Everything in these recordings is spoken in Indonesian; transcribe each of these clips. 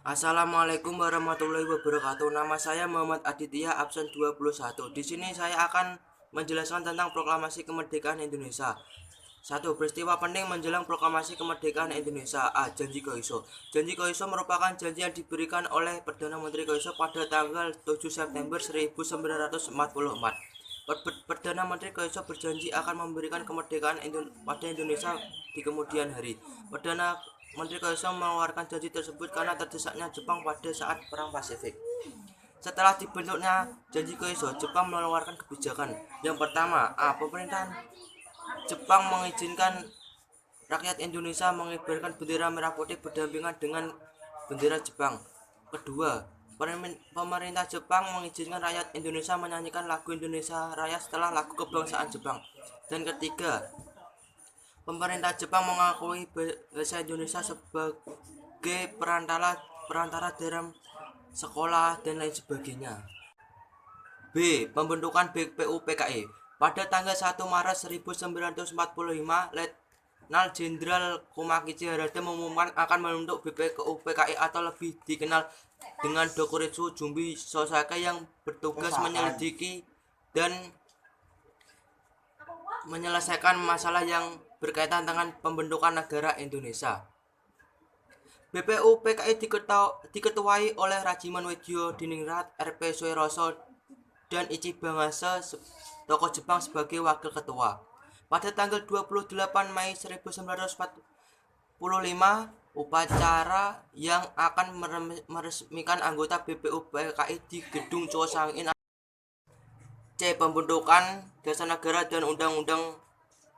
Assalamualaikum warahmatullahi wabarakatuh. Nama saya Muhammad Aditya absen 21. Di sini saya akan menjelaskan tentang proklamasi kemerdekaan Indonesia. Satu, peristiwa penting menjelang proklamasi kemerdekaan Indonesia. A. Janji Koiso. Janji Koiso merupakan janji yang diberikan oleh Perdana Menteri Koiso pada tanggal 7 September 1944. Perdana Menteri Koiso berjanji akan memberikan kemerdekaan pada Indonesia di kemudian hari. Perdana Menteri Koiso mengeluarkan janji tersebut karena terdesaknya Jepang pada saat Perang Pasifik. Setelah dibentuknya janji Koiso, Jepang mengeluarkan kebijakan. Yang pertama, pemerintahan Jepang mengizinkan rakyat Indonesia mengibarkan bendera merah putih berdampingan dengan bendera Jepang. Kedua, pemerintah Jepang mengizinkan rakyat Indonesia menyanyikan lagu Indonesia Raya setelah lagu kebangsaan Jepang. Dan ketiga, pemerintah Jepang mengakui bahasa Indonesia sebagai perantara dalam sekolah dan lain sebagainya. B. Pembentukan BPUPKI. Pada tanggal 1 Maret 1945, Letnan Jenderal Kumakichi Harada mengumumkan akan membentuk BPUPKI atau lebih dikenal dengan Dokuritsu Jumbi Sosake yang bertugas menyelidiki dan menyelesaikan masalah yang berkaitan dengan pembentukan negara Indonesia. BPUPKI diketuai oleh Rajiman Wedyo Diningrat, RP Soeroso, dan Ichiban Hase, tokoh Jepang sebagai wakil ketua. Pada tanggal 28 Mei 1945, upacara yang akan meresmikan anggota BPUPKI di Gedung Chosangin. C. Pembentukan Dasar Negara dan Undang-Undang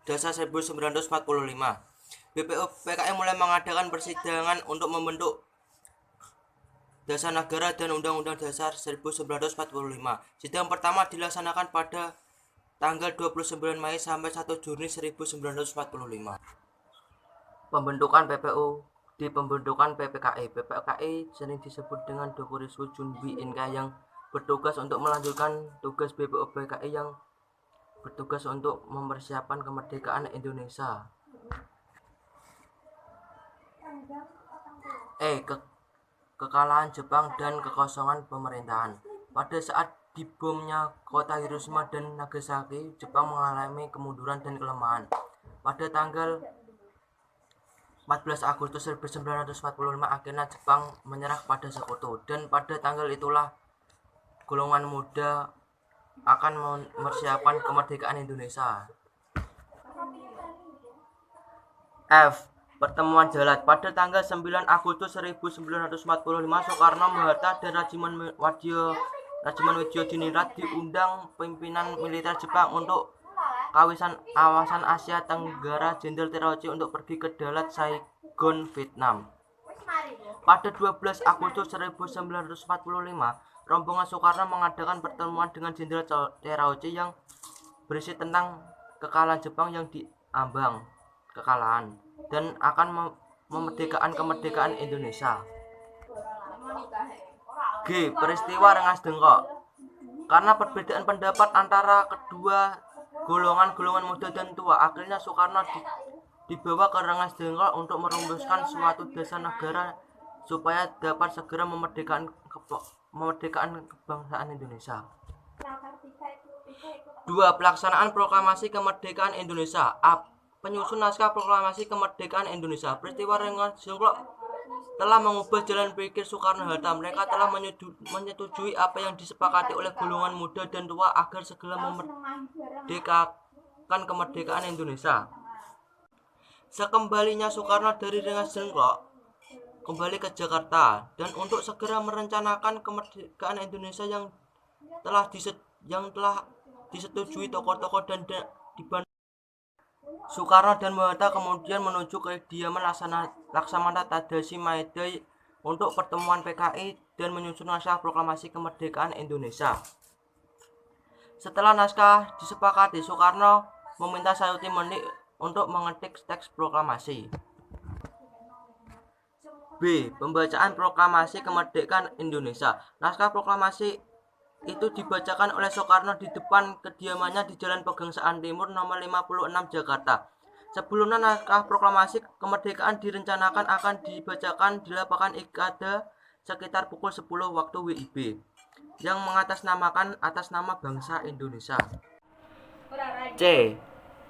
Dasar 1945. BPUPKI mulai mengadakan persidangan untuk membentuk Dasar Negara dan Undang-Undang Dasar 1945. Sidang pertama dilaksanakan pada tanggal 29 Mei sampai 1 Juni 1945. Pembentukan PPU di pembentukan PPKI. PPKI sering disebut dengan Dokuritsu Junbi Inka yang bertugas untuk melanjutkan tugas BPUPKI yang bertugas untuk mempersiapkan kemerdekaan Indonesia. Kekalahan Jepang dan kekosongan pemerintahan. Pada saat dibomnya kota Hiroshima dan Nagasaki, Jepang mengalami kemunduran dan kelemahan. Pada tanggal 14 Agustus 1945 akhirnya Jepang menyerah pada sekutu, dan pada tanggal itulah golongan muda akan mempersiapkan kemerdekaan Indonesia. F. Pertemuan Jalat. Pada tanggal 9 Agustus 1945, Soekarno-Hatta dan Rajiman Wedyo Diningrat diundang pimpinan militer Jepang untuk kawasan Asia Tenggara Jenderal Terauchi untuk pergi ke Dalat, Saigon, Vietnam. Pada 12 Agustus 1945, rombongan Soekarno mengadakan pertemuan dengan Jenderal Terauchi yang berisi tentang kekalahan Jepang yang diambang kekalahan dan akan kemerdekaan Indonesia. G. Peristiwa Rengas Dengklok. Karena perbedaan pendapat antara kedua golongan muda dan tua, akhirnya Soekarno dibawa ke Rengas Dengklok untuk merumuskan suatu dasar negara supaya dapat segera memerdekakan kebangsaan Indonesia. 2. Pelaksanaan proklamasi kemerdekaan Indonesia. A. Penyusun naskah proklamasi kemerdekaan Indonesia. Peristiwa Rengas Dengklok telah mengubah jalan pikir Soekarno-Hatta. Mereka telah menyetujui apa yang disepakati oleh golongan muda dan tua agar segera memerdekakan kemerdekaan Indonesia. Sekembalinya Soekarno dari Rengas Dengklok kembali ke Jakarta dan untuk segera merencanakan kemerdekaan Indonesia yang telah disetujui tokoh-tokoh dan dibantu. Soekarno dan Hatta kemudian menuju ke kediaman Laksamana Tadashi Maeda untuk pertemuan PKI dan menyusun naskah proklamasi kemerdekaan Indonesia. Setelah naskah disepakati, Soekarno meminta Sayuti Menik untuk mengetik teks proklamasi. B. Pembacaan proklamasi kemerdekaan Indonesia. Naskah proklamasi itu dibacakan oleh Soekarno di depan kediamannya di Jalan Pegangsaan Timur nomor 56 Jakarta. Sebelumnya naskah proklamasi kemerdekaan direncanakan akan dibacakan di lapangan Ikada sekitar pukul 10 waktu WIB yang mengatasnamakan atas nama bangsa Indonesia. C.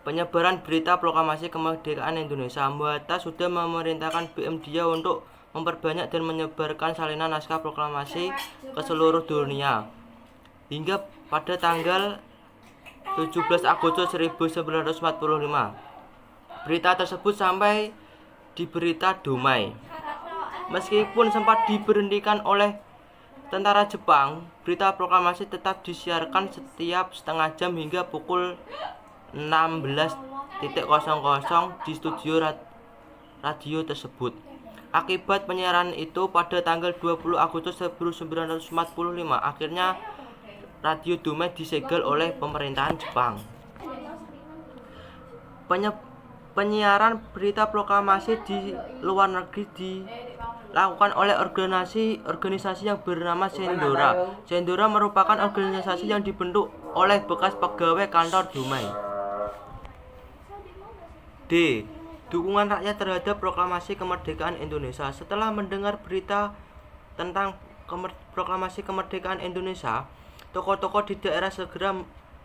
Penyebaran berita proklamasi kemerdekaan Indonesia. Muhatta sudah memerintahkan BM Dia untuk memperbanyak dan menyebarkan salinan naskah proklamasi ke seluruh dunia hingga pada tanggal 17 Agustus 1945. Berita tersebut sampai di berita Domai. Meskipun sempat diberhentikan oleh tentara Jepang, berita proklamasi tetap disiarkan setiap setengah jam hingga pukul 16.00 di studio radio tersebut. Akibat penyiaran itu, pada tanggal 20 Agustus 1945, akhirnya Radio Domai disegel oleh pemerintahan Jepang. Penyiaran berita proklamasi di luar negeri dilakukan oleh organisasi yang bernama Sendora. Sendora merupakan organisasi yang dibentuk oleh bekas pegawai kantor Domai. D. Dukungan rakyat terhadap proklamasi kemerdekaan Indonesia. Setelah mendengar berita tentang proklamasi kemerdekaan Indonesia, tokoh-tokoh di daerah segera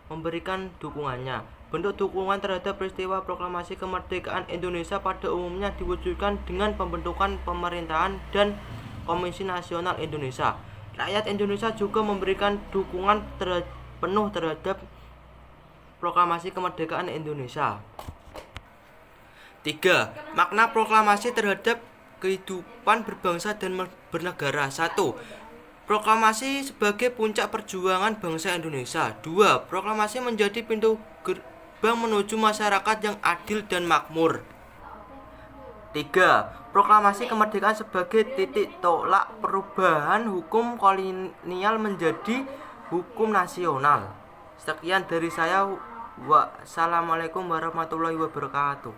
memberikan dukungannya. Bentuk dukungan terhadap peristiwa proklamasi kemerdekaan Indonesia pada umumnya diwujudkan dengan pembentukan pemerintahan dan Komisi Nasional Indonesia. Rakyat Indonesia juga memberikan dukungan penuh terhadap proklamasi kemerdekaan Indonesia. 3. Makna proklamasi terhadap kehidupan berbangsa dan bernegara. 1. Proklamasi sebagai puncak perjuangan bangsa Indonesia. 2. Proklamasi menjadi pintu gerbang menuju masyarakat yang adil dan makmur. 3. Proklamasi kemerdekaan sebagai titik tolak perubahan hukum kolonial menjadi hukum nasional. Sekian dari saya. Wassalamualaikum warahmatullahi wabarakatuh.